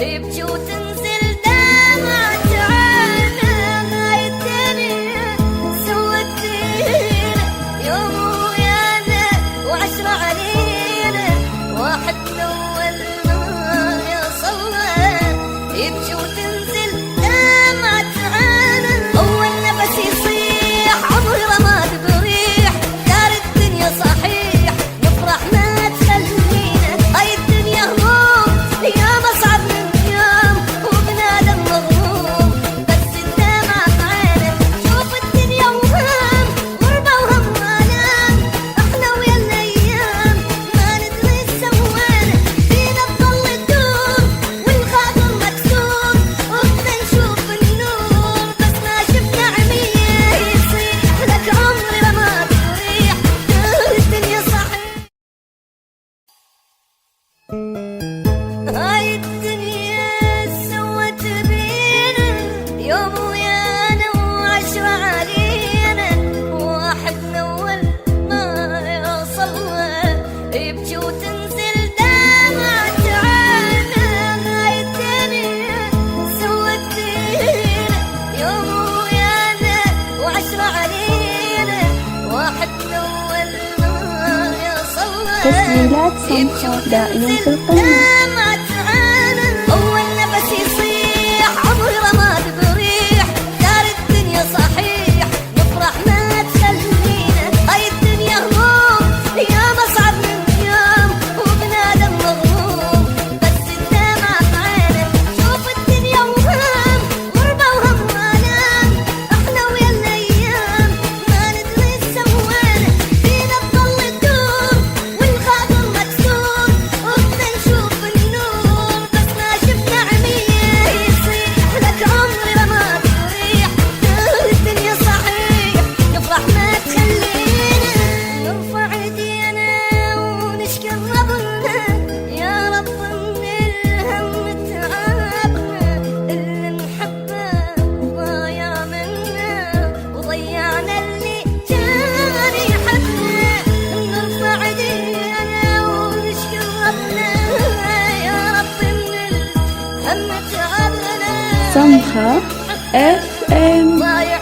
يبكي وتنزل دمعة عينه. هاي الدنيا سوتينا يوم ويانا وعشرة علينا، واحد من أول ما يصلى يبكي وتنزل دمعة عينه. أول نفس يصيح عمري رماد بريح، دار الدنيا صحيح نفرح ما تخلينا. هاي الدنيا هموم أيام أصعب من يوم، وبنادم مغموم بس الدمعة بعينه. شوف الدنيا وهم غربة وهم آلام، احنا ويا الأيام ما ندري ايش سوينا. فينا تضل تدور والخاطر مكسور، وبدنا نشوف النور بس ما شفنا عمية. يصيح لك عمري لما تريح، دار الدنيا صحيح. هاي الدنيا سوت بينا يوم ويانا وعشرة علينا، واحد من أول ما يوصلنا يبكي وتنزل دمعة عينه. هاي الدنيا سوت بينا يوم ويانا وعشرة علينا، واحد من أول ما يوصلنا تسجيلات سمحة دائما في القناة. أول نفس يصيح عمري رماد بريح، دار الدنيا صحيح نفرح ما تخلينا. هاي الدنيا هموم أيام أصعب من يوم، وبنادم مغموم بس الدمعة بعينه. شوف الدنيا وهم غربة وهم آلام، احنا ويا الأيام ما ندري ايش سوينا. فينا تضل تدور والخاطر مكسور، وبدنا نشوف النور بس ما شفنا عمية. يصيح لك عمري لما تريح، دار الدنيا صحيح نفرح ما تخلينا. نرفع ايدينا ونشكر ربنا يا رب من الهم تعبنا، اللي نحبه ضايع منا وضيعنا اللي كان يحبنا. نرفع ايدينا ونشكر ربنا يا رب من الهم تعبنا، سمحة FM. ضايع